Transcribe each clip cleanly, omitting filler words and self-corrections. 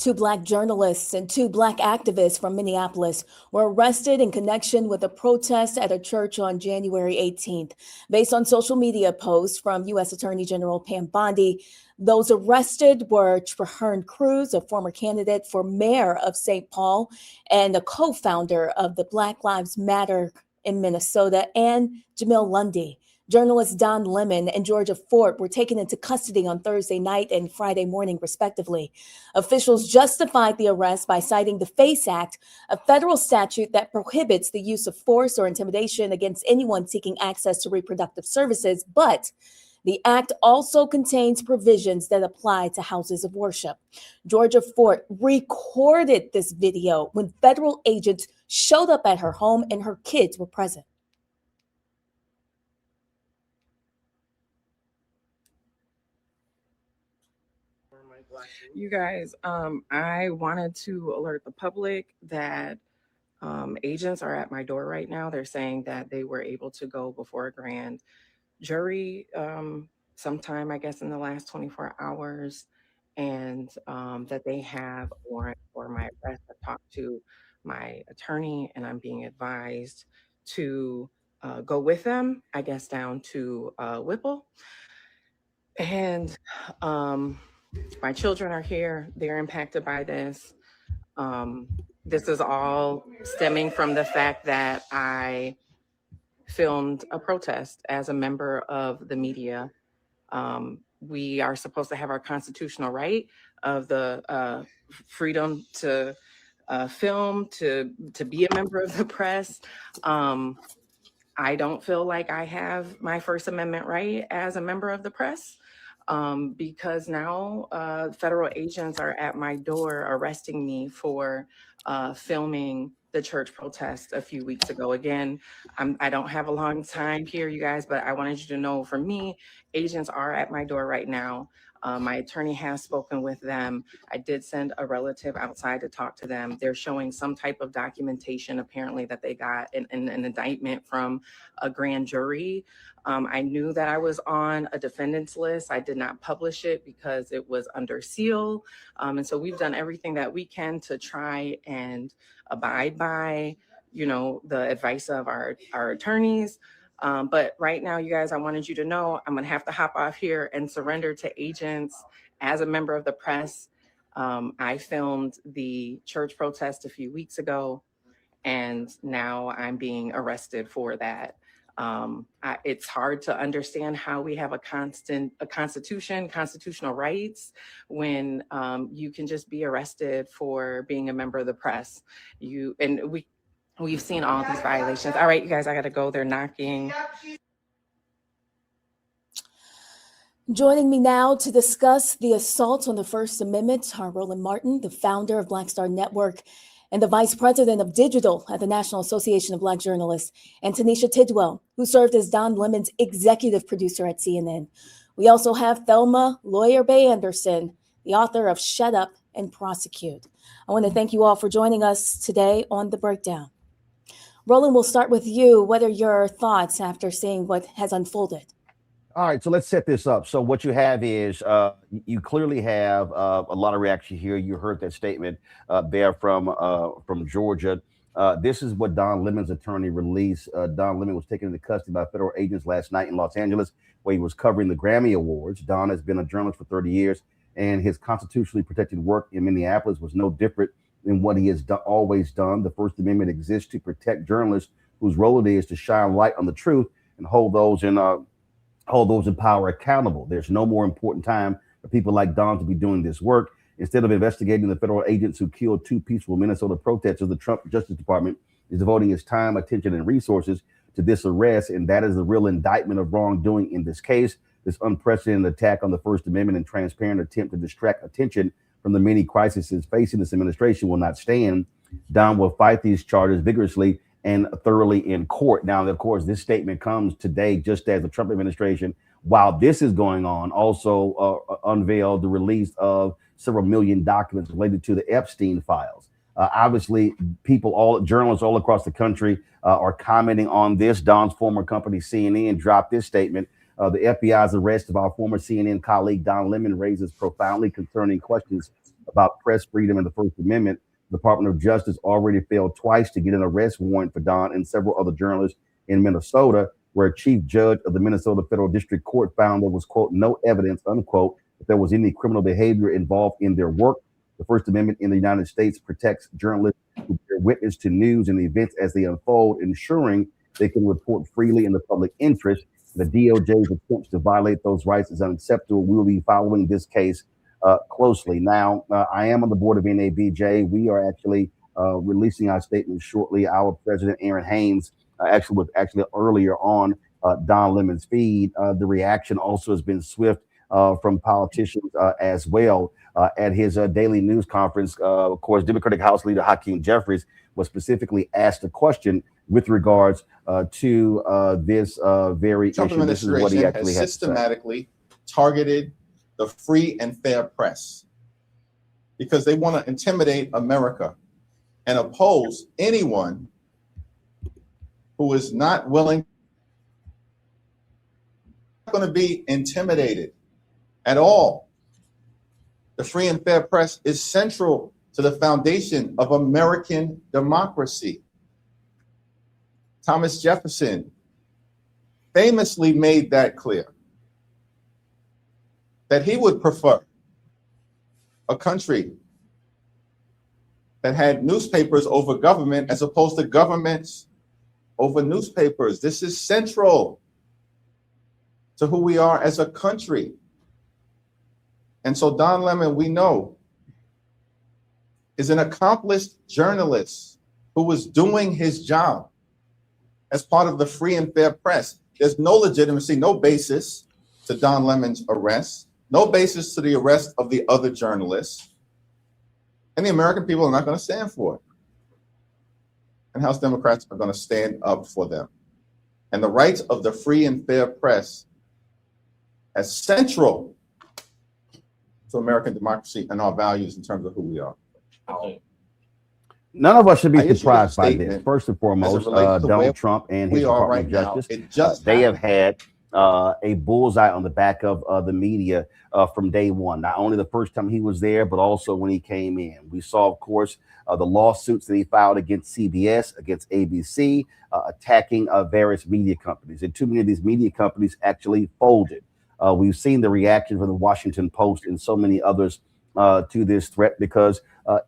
Two Black journalists and two Black activists from Minneapolis were arrested in connection with a protest at a church on January 18th. Based on social media posts from U.S. Attorney General Pam Bondi, those arrested were Traherne Cruz, a former candidate for mayor of St. Paul and a co-founder of the Black Lives Matter in Minnesota, and Jamil Lundy. Journalists Don Lemon and Georgia Fort were taken into custody on Thursday night and Friday morning, respectively. Officials justified the arrest by citing the FACE Act, a federal statute that prohibits the use of force or intimidation against anyone seeking access to reproductive services, but the act also contains provisions that apply to houses of worship. Georgia Fort recorded this video when federal agents showed up at her home and her kids were present. You guys, I wanted to alert the public that agents are at my door right now. They're saying that they were able to go before a grand jury sometime, I guess, in the last 24 hours, and that they have a warrant for my arrest. I talked to my attorney, and I'm being advised to go with them, I guess, down to Whipple. And my children are here. They're impacted by this. This is all stemming from the fact that I filmed a protest as a member of the media. We are supposed to have our constitutional right of the freedom to film, to be a member of the press. I don't feel like I have my First Amendment right as a member of the press. Because now federal agents are at my door arresting me for filming the church protest a few weeks ago. Again, I don't have a long time here, you guys, but I wanted you to know, for me, agents are at my door right now. My attorney has spoken with them. I did send a relative outside to talk to them. They're showing some type of documentation, apparently, that they got an indictment from a grand jury. I knew that I was on a defendant's list. I did not publish it because it was under seal. And so we've done everything that we can to try and abide by, the advice of our attorneys. But right now, you guys, I wanted you to know I'm going to have to hop off here and surrender to agents as a member of the press. I filmed the church protest a few weeks ago, and now I'm being arrested for that. It's hard to understand how we have a constitution, constitutional rights, when you can just be arrested for being a member of the press. We've seen all these violations. All right, you guys, I got to go. They're knocking. Joining me now to discuss the assault on the First Amendment are Roland Martin, the founder of Black Star Network and the vice president of digital at the National Association of Black Journalists, and Tanisha Tidwell, who served as Don Lemon's executive producer at CNN. We also have Thelma Lawyer Bay Anderson, the author of Shut Up and Prosecute. I want to thank you all for joining us today on The Breakdown. Roland, we'll start with you. What are your thoughts after seeing what has unfolded? All right, so let's set this up. So what you have is you clearly have a lot of reaction here. You heard that statement there from Georgia. This is what Don Lemon's attorney released. Don Lemon was taken into custody by federal agents last night in Los Angeles, where he was covering the Grammy Awards. Don has been a journalist for 30 years, and his constitutionally protected work in Minneapolis was no different than what he has always done. The First Amendment exists to protect journalists whose role it is to shine light on the truth and hold those in power accountable. There's no more important time for people like Don to be doing this work. Instead of investigating the federal agents who killed two peaceful Minnesota protesters, the Trump Justice Department is devoting its time, attention, and resources to this arrest, and that is the real indictment of wrongdoing in this case. This unprecedented attack on the First Amendment and transparent attempt to distract attention from the many crises facing this administration will not stand. Don will fight these charges vigorously and thoroughly in court. Now, of course, this statement comes today just as the Trump administration, while this is going on, also unveiled the release of several million documents related to the Epstein files. Obviously, journalists all across the country are commenting on this. Don's former company, CNN, dropped this statement. The FBI's arrest of our former CNN colleague, Don Lemon, raises profoundly concerning questions about press freedom and the First Amendment. The Department of Justice already failed twice to get an arrest warrant for Don and several other journalists in Minnesota, where a chief judge of the Minnesota Federal District Court found there was, quote, no evidence, unquote, that there was any criminal behavior involved in their work. The First Amendment in the United States protects journalists who bear witness to news and events as they unfold, ensuring they can report freely in the public interest. The DOJ's attempts to violate those rights is unacceptable. We will be following this case closely. Now, I am on the board of NABJ. We are actually releasing our statement shortly. Our president, Aaron Haynes, was earlier on Don Lemon's feed. The reaction also has been swift from politicians as well. At his daily news conference, of course, Democratic House Leader Hakeem Jeffries was specifically asked a question with regards to this very Trump issue. This is what he actually has systematically targeted the free and fair press because they want to intimidate America and oppose anyone who is not willing, not going to be intimidated at all. The free and fair press is central to the foundation of American democracy. Thomas Jefferson famously made that clear, that he would prefer a country that had newspapers over government as opposed to governments over newspapers. This is central to who we are as a country. And so Don Lemon, we know, is an accomplished journalist who was doing his job as part of the free and fair press. There's no legitimacy, no basis to Don Lemon's arrest, no basis to the arrest of the other journalists. And the American people are not going to stand for it. And House Democrats are going to stand up for them. And the rights of the free and fair press as central to American democracy and our values in terms of who we are. None of us should be surprised by this. First and foremost, Donald Trump and his Department of Justice, they have had a bullseye on the back of the media from day one. Not only the first time he was there, but also when he came in. We saw, of course, the lawsuits that he filed against CBS, against ABC, attacking various media companies. And too many of these media companies actually folded. We've seen the reaction from the Washington Post and so many others to this threat because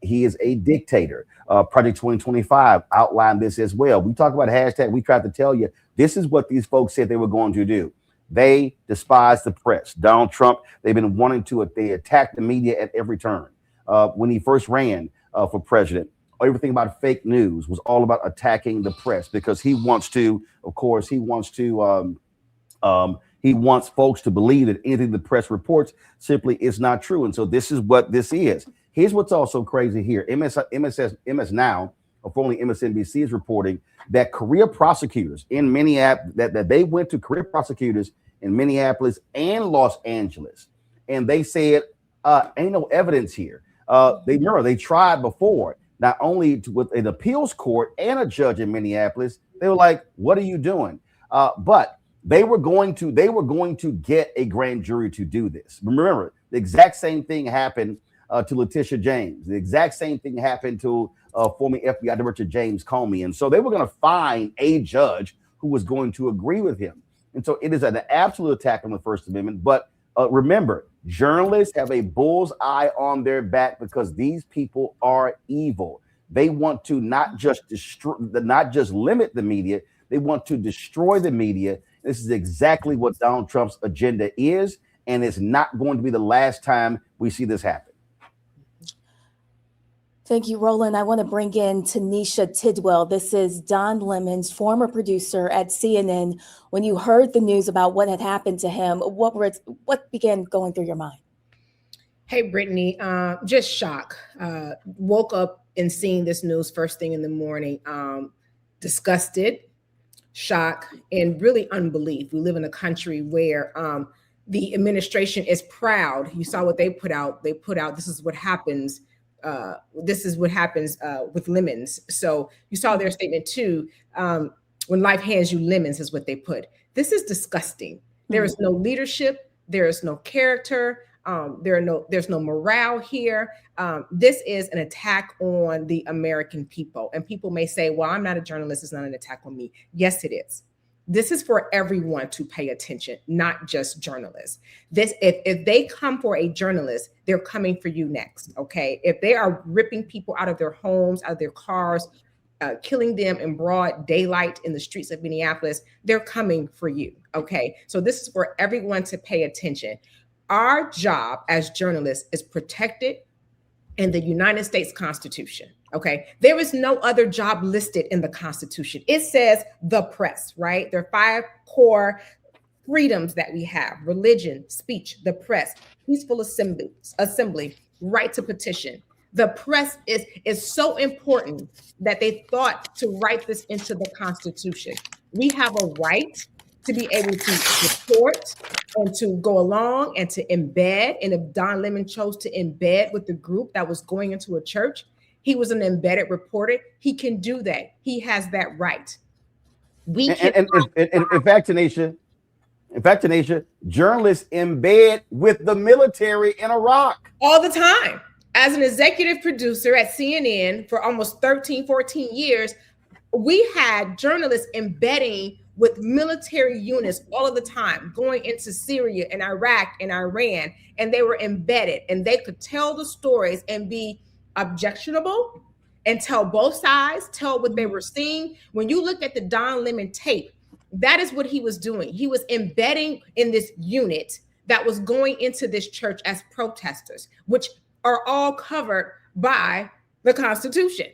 he is a dictator. Project 2025 outlined this as well. We talk about hashtag. We tried to tell you this is what these folks said they were going to do. They despise the press. Donald Trump, they've been wanting to, they attack the media at every turn. When he first ran for president, everything about fake news was all about attacking the press because he wants to, of course, he wants folks to believe that anything the press reports simply is not true. And so this is what this is. Here's what's also crazy here. MS Now, or formerly MSNBC, is reporting that career prosecutors in Minneapolis, that they went to career prosecutors in Minneapolis and Los Angeles. And they said, ain't no evidence here. They tried before, not only with an appeals court and a judge in Minneapolis. They were like, what are you doing? But they were going to get a grand jury to do this. Remember, the exact same thing happened to Letitia James. The exact same thing happened to former FBI Director James Comey. And so they were going to find a judge who was going to agree with him. And so it is an absolute attack on the First Amendment. But remember, journalists have a bull's eye on their back because these people are evil. They want to not just limit the media. They want to destroy the media. This is exactly what Donald Trump's agenda is, and it's not going to be the last time we see this happen. Thank you, Roland. I want to bring in Tanisha Tidwell. This is Don Lemon's former producer at CNN. When you heard the news about what had happened to him, what began going through your mind? Hey, Brittany, just shock. Woke up and seeing this news first thing in the morning, disgusted, shock, and really unbelief. We live in a country where the administration is proud. You saw what they put out. They put out, this is what happens. This is what happens with lemons. So you saw their statement too. When life hands you lemons is what they put. This is disgusting. There is no leadership. There is no character. There's no morale here. This is an attack on the American people. And people may say, well, I'm not a journalist. It's not an attack on me. Yes, it is. This is for everyone to pay attention, not just journalists. If they come for a journalist, they're coming for you next. Okay. If they are ripping people out of their homes, out of their cars, killing them in broad daylight in the streets of Minneapolis, they're coming for you. Okay. So this is for everyone to pay attention. Our job as journalists is protected in the United States Constitution. Okay. There is no other job listed in the Constitution. It says the press, right? There are 5 core freedoms that we have: religion, speech, the press, peaceful assembly, right to petition. The press is so important that they thought to write this into the Constitution. We have a right to be able to report and to go along and to embed. And if Don Lemon chose to embed with the group that was going into a church, he was an embedded reporter. He can do that. He has that right. We can. And in fact, Tanisha, journalists embed with the military in Iraq all the time. As an executive producer at CNN for almost 13, 14 years, we had journalists embedding with military units all of the time, going into Syria and Iraq and Iran, and they were embedded, and they could tell the stories and be objectionable and tell both sides, tell what they were seeing. When you look at the Don Lemon tape, that is what he was doing. He was embedding in this unit that was going into this church as protesters, which are all covered by the Constitution.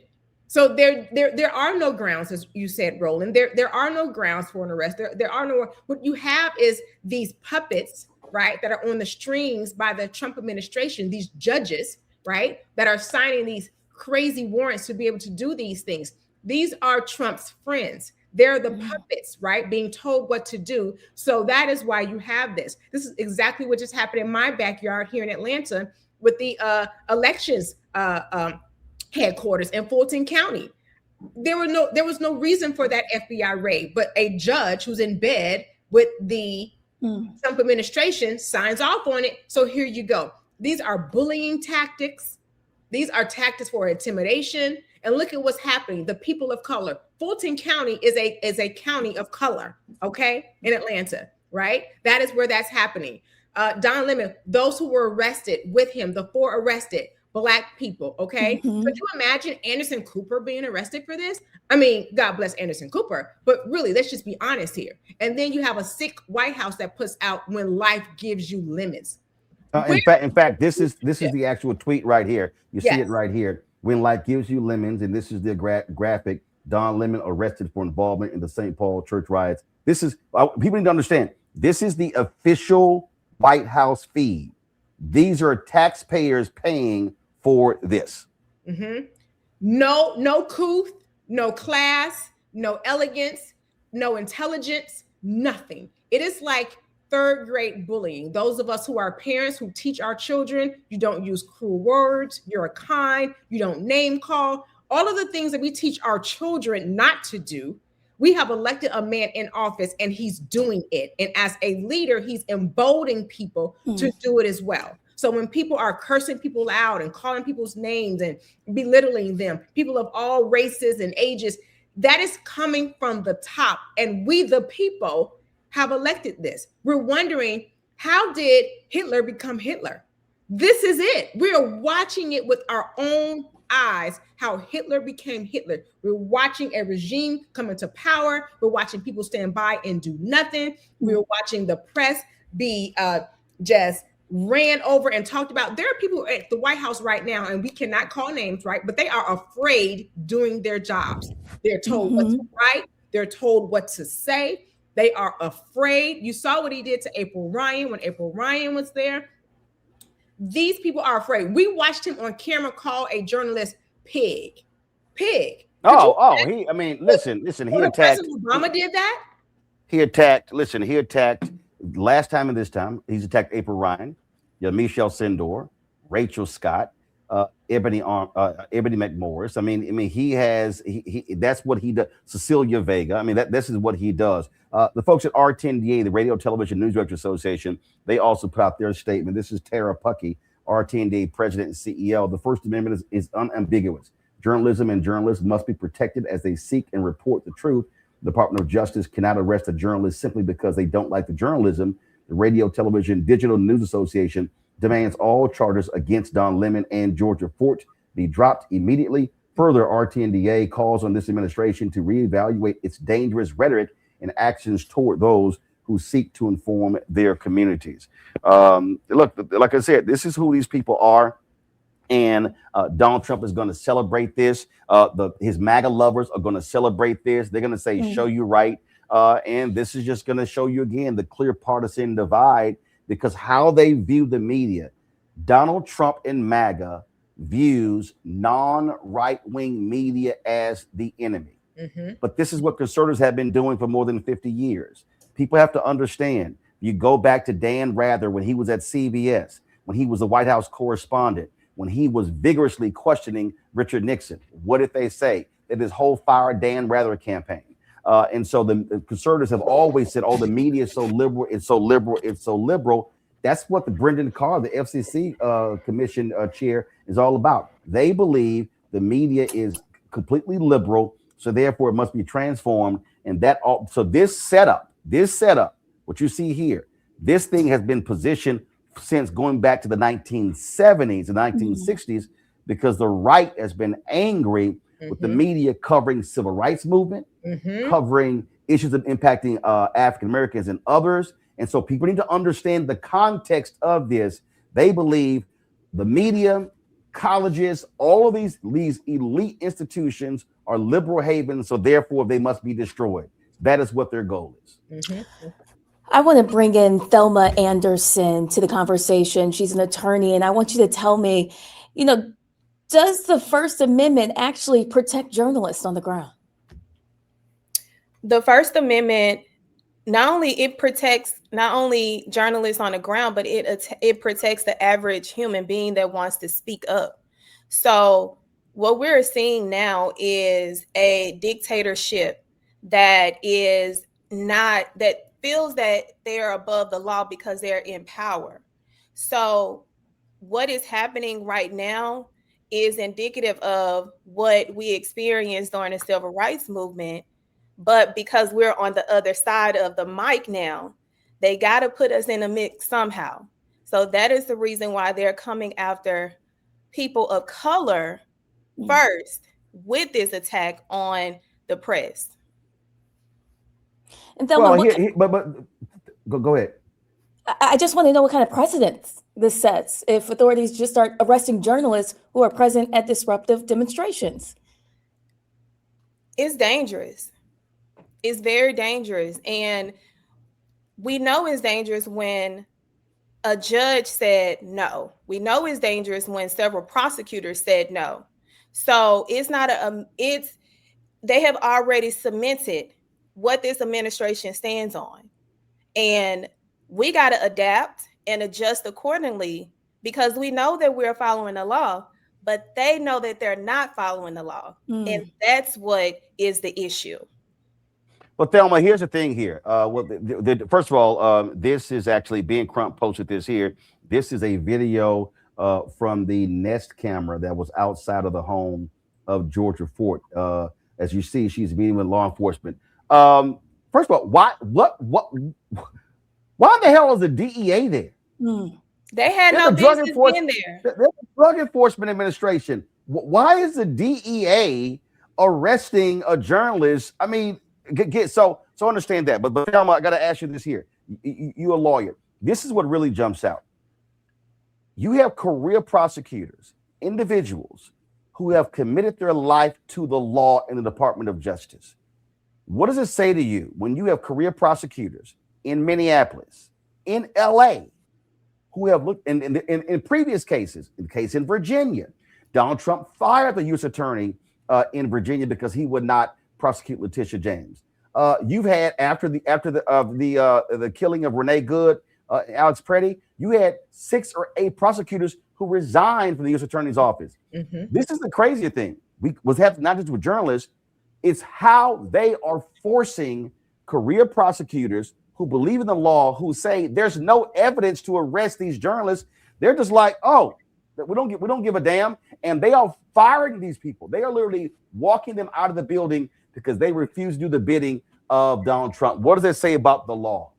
So there are no grounds, as you said, Roland. There are no grounds for an arrest. There are no. What you have is these puppets, right, that are on the strings by the Trump administration. These judges, right, that are signing these crazy warrants to be able to do these things. These are Trump's friends. They're the puppets, right, being told what to do. So that is why you have this. This is exactly what just happened in my backyard here in Atlanta with the elections headquarters in Fulton County. There was no reason for that FBI raid, but a judge who's in bed with the Trump administration signs off on it. So here you go. These are bullying tactics. These are tactics for intimidation. And look at what's happening. The people of color. Fulton County is a county of color, okay, in Atlanta, right? That is where that's happening. Don Lemon, those who were arrested with him, the 4 arrested, Black people, okay? Could you imagine Anderson Cooper being arrested for this? I mean, God bless Anderson Cooper, but really, let's just be honest here. And then you have a sick White House that puts out "when life gives you lemons." In fact, this is the actual tweet right here. You see it right here. When life gives you lemons, and this is the graphic. Don Lemon arrested for involvement in the St. Paul church riots. This is people need to understand. This is the official White House feed. These are taxpayers paying for this. No couth, no class, no elegance, no intelligence, nothing. It is like 3rd grade bullying. Those of us who are parents who teach our children, you don't use cruel words, you're kind, you don't name call, all of the things that we teach our children not to do. We have elected a man in office and he's doing it. And as a leader, he's emboldening people to do it as well. So when people are cursing people out and calling people's names and belittling them, people of all races and ages, that is coming from the top. And we, the people, have elected this. We're wondering, how did Hitler become Hitler? This is it. We're watching it with our own eyes, how Hitler became Hitler. We're watching a regime come into power. We're watching people stand by and do nothing. We're watching the press be just ran over and talked about. There are people at the White House right now, and we cannot call names, right? But they are afraid doing their jobs. They're told what to write. They're told what to say. They are afraid. You saw what he did to April Ryan when April Ryan was there. These people are afraid. We watched him on camera call a journalist pig. Listen, he attacked. President Obama did that? He attacked last time and this time, he's attacked April Ryan, Michelle Sindor, Rachel Scott. Ebony McMorris. I mean, he that's what he does. Cecilia Vega. I mean, this is what he does. The folks at R10DA, the Radio Television News Directors Association, they also put out their statement. This is Tara Puckey, R10DA president and CEO. The First Amendment is unambiguous. Journalism and journalists must be protected as they seek and report the truth. The Department of Justice cannot arrest a journalist simply because they don't like the journalism. The Radio Television Digital News Association demands all charges against Don Lemon and Georgia Fort be dropped immediately. Further, RTNDA calls on this administration to reevaluate its dangerous rhetoric and actions toward those who seek to inform their communities. Look, like I said, this is who these people are. And Donald Trump is going to celebrate this. His MAGA lovers are going to celebrate this. They're going to say, show you right. And this is just going to show you again the clear partisan divide, because how they view the media. Donald Trump and MAGA views non-right-wing media as the enemy. But this is what conservatives have been doing for more than 50 years. People have to understand. You go back to Dan Rather when he was at CBS, when he was the White House correspondent, when he was vigorously questioning Richard Nixon. What did they say? That his whole Fire Dan Rather campaign. And so the conservatives have always said, oh, the media is so liberal, it's so liberal, it's so liberal. That's what the Brendan Carr, the FCC commission chair, is all about. They believe the media is completely liberal, so therefore it must be transformed. And so this setup, what you see here, this thing has been positioned since going back to the 1970s and 1960s, because the right has been angry with the media covering civil rights movement, covering issues of impacting African Americans and others. And so people need to understand the context of this. They believe the media, colleges, all of these elite institutions are liberal havens, so therefore they must be destroyed. That is what their goal is. I want to bring in Thelma Anderson to the conversation. She's an attorney, and I want you to tell me, does the First Amendment actually protect journalists on the ground? The First Amendment, it protects not only journalists on the ground, but it protects the average human being that wants to speak up. So what we're seeing now is a dictatorship that feels that they're above the law because they're in power. So what is happening right now is indicative of what we experienced during the civil rights movement. But because we're on the other side of the mic now, they got to put us in a mix somehow. So that is the reason why they're coming after people of color first with this attack on the press. And Thelma, go ahead. I just want to know what kind of precedents this sets if authorities just start arresting journalists who are present at disruptive demonstrations. It's dangerous. It's very dangerous. And we know it's dangerous when a judge said no. We know it's dangerous when several prosecutors said no. So it's not they have already cemented what this administration stands on. And we got to adapt and adjust accordingly, because we know that we're following the law, but they know that they're not following the law. And that's what is the issue. Well, Thelma, here's the thing here. First of all, this is actually, Ben Crump posted this here. This is a video from the Nest camera that was outside of the home of Georgia Fort. As you see, she's meeting with law enforcement. First of all, why the hell is the DEA there? They had no business being there. There's a Drug Enforcement Administration. Why is the DEA arresting a journalist? I mean, so understand that. But Thelma, I got to ask you this here. You're a lawyer. This is what really jumps out. You have career prosecutors, individuals who have committed their life to the law in the Department of Justice. What does it say to you when you have career prosecutors in Minneapolis, in LA, who have looked in previous cases, in the case in Virginia, Donald Trump fired the U.S. attorney in Virginia because he would not prosecute Letitia James. You've had after the killing of Renee Good, Alex Preddy, you had 6 or 8 prosecutors who resigned from the U.S. Attorney's Office. This is the crazier thing. We was having not just with journalists, it's how they are forcing career prosecutors who believe in the law, who say there's no evidence to arrest these journalists. They're just like, oh, we don't give a damn, and they are firing these people. They are literally walking them out of the building because they refuse to do the bidding of Donald Trump. What does that say about the law?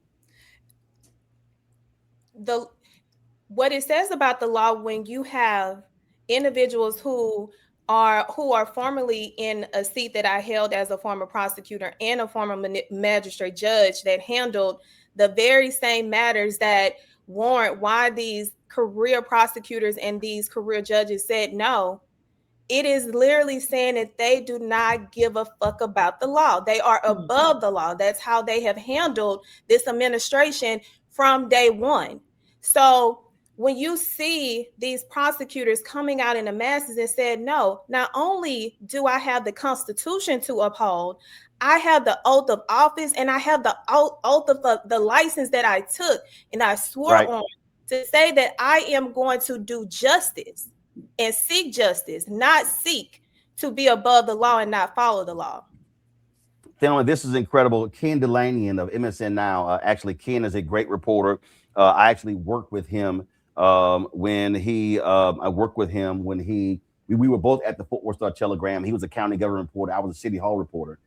What it says about the law, when you have individuals who are formerly in a seat that I held as a former prosecutor and a former magistrate judge that handled the very same matters that warrant why these career prosecutors and these career judges said no, it is literally saying that they do not give a fuck about the law. They are above the law. That's how they have handled this administration from day one. So when you see these prosecutors coming out in the masses and said, no, not only do I have the Constitution to uphold, I have the oath of office and I have the oath of the license that I took and I swore on to say that I am going to do justice and seek justice, not seek to be above the law and not follow the law. Gentlemen, this is incredible. Ken Delanian of MSN Now. Actually, Ken is a great reporter. I actually worked with him when he, we were both at the Fort Worth Star-Telegram. He was a county government reporter. I was a city hall reporter.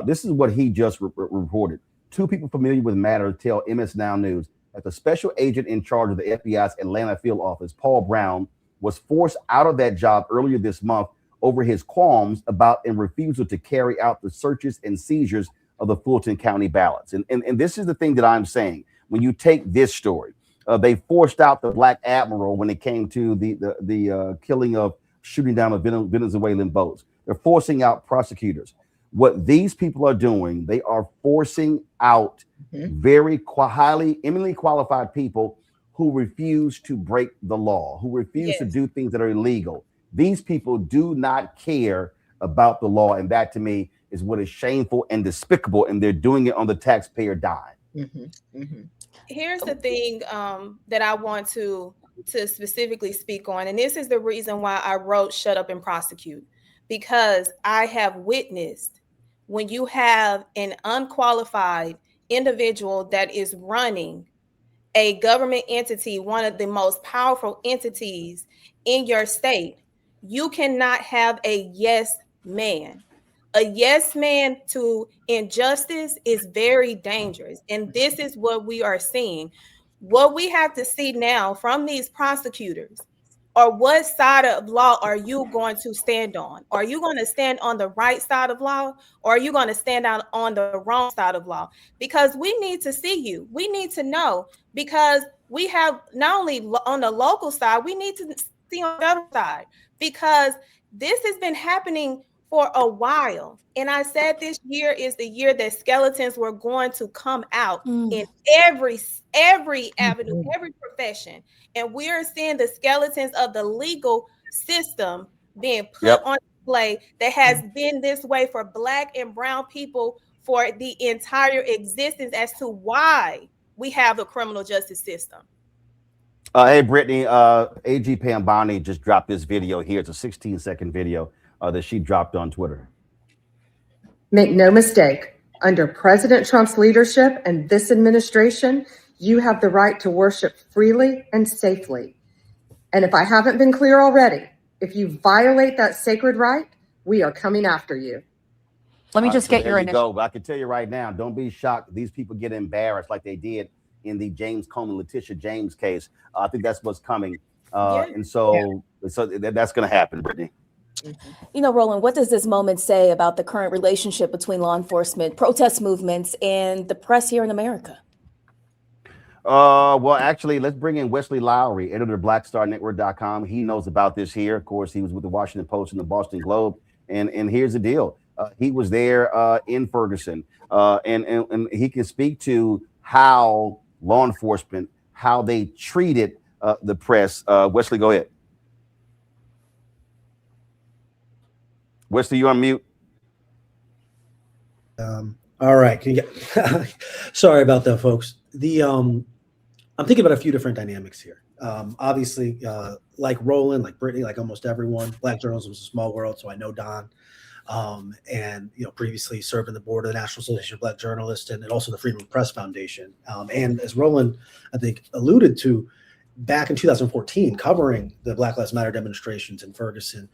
This is what he just reported. Two people familiar with the matter tell MS Now News that the special agent in charge of the FBI's Atlanta field office, Paul Brown, was forced out of that job earlier this month over his qualms about and refusal to carry out the searches and seizures of the Fulton County ballots. And this is the thing that I'm saying. When you take this story, they forced out the black admiral when it came to the killing of shooting down of Venezuelan boats. They're forcing out prosecutors. What these people are doing, they are forcing out very highly, eminently qualified people who refuse to break the law, who refuse to do things that are illegal. These people do not care about the law. And that to me is what is shameful and despicable. And they're doing it on the taxpayer dime. Here's the thing that I want to specifically speak on. And this is the reason why I wrote Shut Up and Prosecute, because I have witnessed when you have an unqualified individual that is running a government entity, one of the most powerful entities in your state, you cannot have a yes man. A yes man to injustice is very dangerous. And this is what we are seeing. What we have to see now from these prosecutors, or what side of law are you going to stand on? Are you going to stand on the right side of law, or are you going to stand out on the wrong side of law? Because we need to see you. We need to know, because we have not only on the local side, we need to see on the other side, because this has been happening for a while. And I said this year is the year that skeletons were going to come out in every avenue, every profession. And we're seeing the skeletons of the legal system being put on display that has been this way for Black and brown people for the entire existence as to why we have a criminal justice system. Hey, Brittany, AG Pam Bondi just dropped this video here. It's a 16-second video that she dropped on Twitter. Make no mistake, under President Trump's leadership and this administration, you have the right to worship freely and safely. And if I haven't been clear already, if you violate that sacred right, we are coming after you. Let me just get your initial. But I can tell you right now, don't be shocked. These people get embarrassed like they did in the James Comey, Letitia James case. I think that's what's coming. And so that's going to happen, Brittany. You know, Roland, what does this moment say about the current relationship between law enforcement, protest movements, and the press here in America? Well, actually, let's bring in Wesley Lowery, editor of BlackStarNetwork.com. He knows about this here. Of course, he was with the Washington Post and the Boston Globe. And here's the deal. He was there in Ferguson, and he can speak to how law enforcement, how they treated the press. Wesley, go ahead. Wesley, you on mute? All right. Sorry about that, folks. I'm thinking about a few different dynamics here. Obviously, like Roland, like Brittany, like almost everyone, Black journalism is a small world, so I know Don. And previously served on the board of the National Association of Black Journalists and also the Freedom of Press Foundation. And as Roland, I think, alluded to, back in 2014, covering the Black Lives Matter demonstrations in Ferguson,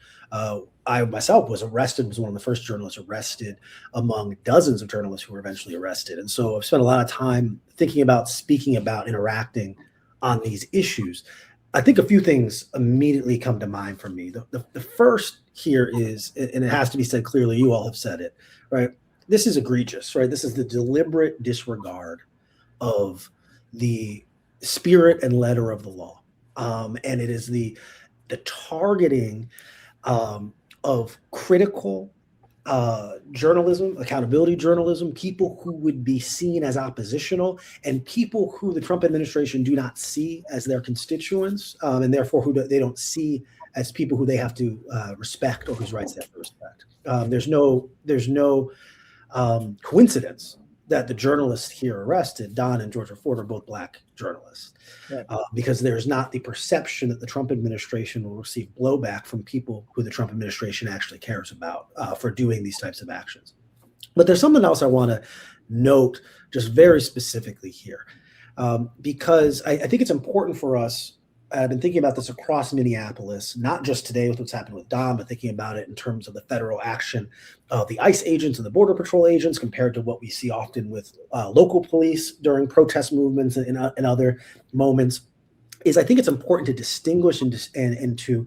I myself was one of the first journalists arrested among dozens of journalists who were eventually arrested. And so I've spent a lot of time thinking about, speaking about, interacting on these issues. I think a few things immediately come to mind for me. The first here is, and it has to be said clearly, you all have said it, right? This is egregious, right? This is the deliberate disregard of the spirit and letter of the law. And it is the targeting of critical journalism, accountability journalism, people who would be seen as oppositional, and people who the Trump administration do not see as their constituents, and therefore who they don't see as people who they have to respect or whose rights they have to respect. There's no coincidence that the journalists here arrested, Don and Georgia Ford, are both Black journalists, right. Because there's not the perception that the Trump administration will receive blowback from people who the Trump administration actually cares about for doing these types of actions. But there's something else I want to note just very specifically here, because I think it's important for us. I've been thinking about this across Minneapolis, not just today with what's happened with Don, but thinking about it in terms of the federal action of the ICE agents and the Border Patrol agents compared to what we see often with local police during protest movements and other moments. Is I think it's important to distinguish and to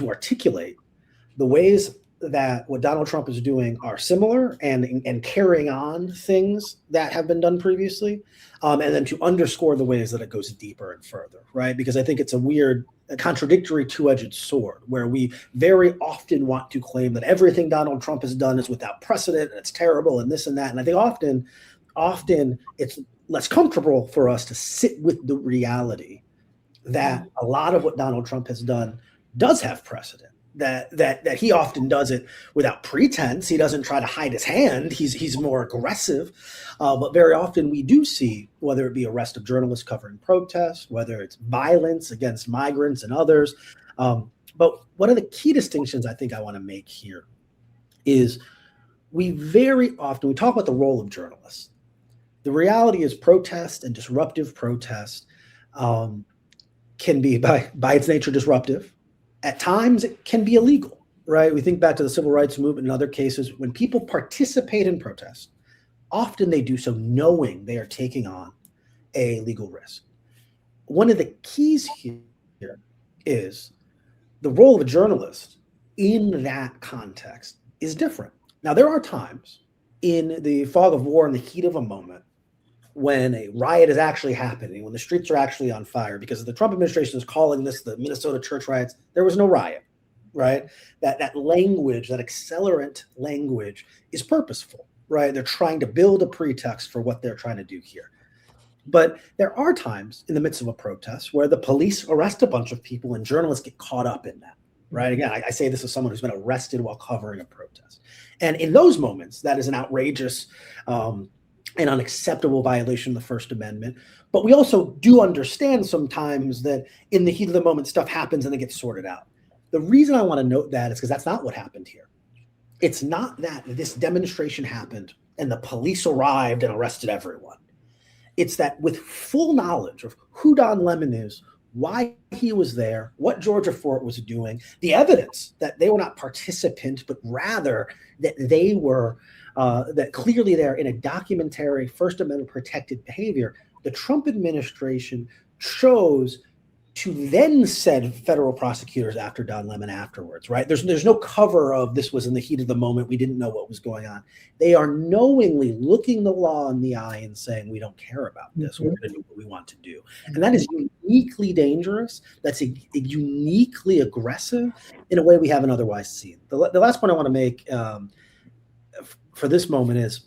articulate the ways that what Donald Trump is doing are similar and carrying on things that have been done previously, and then to underscore the ways that it goes deeper and further, right? Because I think it's a contradictory two-edged sword where we very often want to claim that everything Donald Trump has done is without precedent and it's terrible and this and that. And I think often it's less comfortable for us to sit with the reality that a lot of what Donald Trump has done does have precedent. That he often does it without pretense. He doesn't try to hide his hand. He's more aggressive. But very often we do see, whether it be arrest of journalists covering protests, whether it's violence against migrants and others. But one of the key distinctions I think I want to make here is we very often, we talk about the role of journalists. The reality is protest and disruptive protest can be by its nature disruptive. At times, it can be illegal, right? We think back to the civil rights movement and other cases. When people participate in protest, often they do so knowing they are taking on a legal risk. One of the keys here is the role of a journalist in that context is different. Now, there are times in the fog of war, in the heat of a moment, when a riot is actually happening, when the streets are actually on fire, because the Trump administration is calling this the Minnesota church riots, there was no riot, right? That language, that accelerant language is purposeful, right? They're trying to build a pretext for what they're trying to do here. But there are times in the midst of a protest where the police arrest a bunch of people and journalists get caught up in that, right? Again, I say this as someone who's been arrested while covering a protest. And in those moments, that is an outrageous an unacceptable violation of the First Amendment. But we also do understand sometimes that in the heat of the moment, stuff happens and it gets sorted out. The reason I want to note that is because that's not what happened here. It's not that this demonstration happened and the police arrived and arrested everyone. It's that with full knowledge of who Don Lemon is, why he was there, what Georgia Fort was doing, the evidence that they were not participants, but rather that they were that clearly they're in a documentary First Amendment protected behavior, the Trump administration chose to then send federal prosecutors after Don Lemon afterwards, right? There's no cover of this was in the heat of the moment. We didn't know what was going on. They are knowingly looking the law in the eye and saying, we don't care about this. We're going to do what we want to do. And that is uniquely dangerous. That's uniquely aggressive in a way we haven't otherwise seen. The last point I want to make for this moment is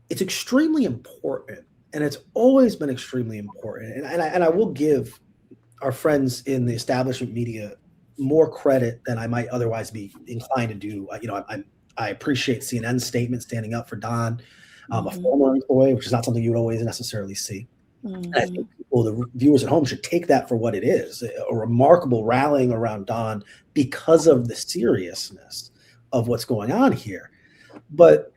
it's extremely important, and it's always been extremely important. And I will give our friends in the establishment media more credit than I might otherwise be inclined to do. I appreciate CNN's statement standing up for Don, a former employee, which is not something you would always necessarily see. And I think people, the viewers at home, should take that for what it is, a remarkable rallying around Don because of the seriousness of what's going on here. But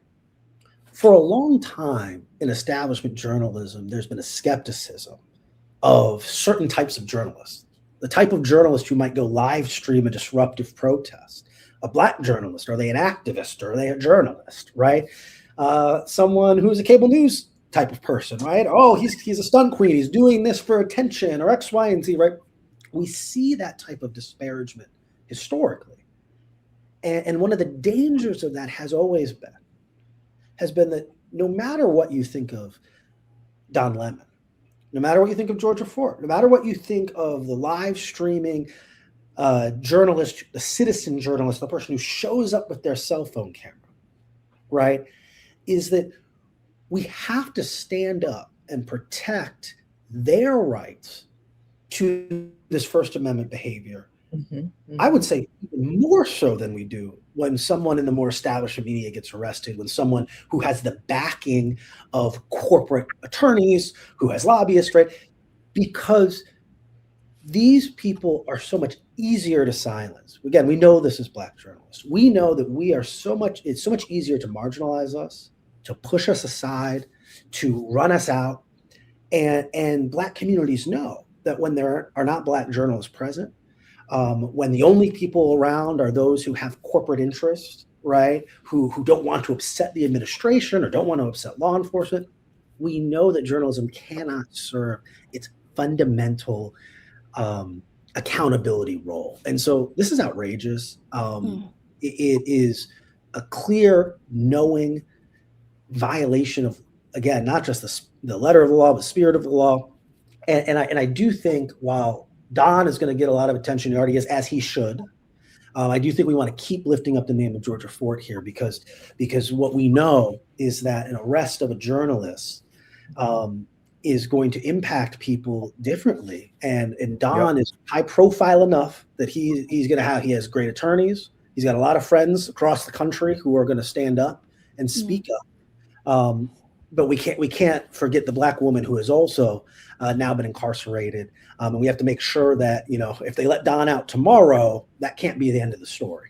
for a long time in establishment journalism, there's been a skepticism of certain types of journalists. The type of journalist who might go live stream a disruptive protest. A Black journalist, are they an activist, or are they a journalist, right? Someone who's a cable news type of person, right? Oh, he's a stunt queen, he's doing this for attention, or X, Y, and Z, right? We see that type of disparagement historically. And one of the dangers of that has been that no matter what you think of Don Lemon, no matter what you think of Georgia Ford, no matter what you think of the live streaming journalist, the citizen journalist, the person who shows up with their cell phone camera, right, is that we have to stand up and protect their rights to this First Amendment behavior. I would say even more so than we do when someone in the more established media gets arrested, when someone who has the backing of corporate attorneys, who has lobbyists, right? Because these people are so much easier to silence. Again, we know this as Black journalists. We know that it's so much easier to marginalize us, to push us aside, to run us out. And Black communities know that when there are not Black journalists present, when the only people around are those who have corporate interests, right, who don't want to upset the administration or don't want to upset law enforcement, we know that journalism cannot serve its fundamental accountability role. And so this is outrageous. It is a clear, knowing violation of, again, not just the letter of the law, but the spirit of the law. And I do think while Don is going to get a lot of attention, he already is, as he should, I do think we want to keep lifting up the name of Georgia Fort here because what we know is that an arrest of a journalist is going to impact people differently. And Don is high profile enough that he has great attorneys. He's got a lot of friends across the country who are going to stand up and speak up. But we can't forget the Black woman who has also now been incarcerated. And we have to make sure that, if they let Don out tomorrow, that can't be the end of the story.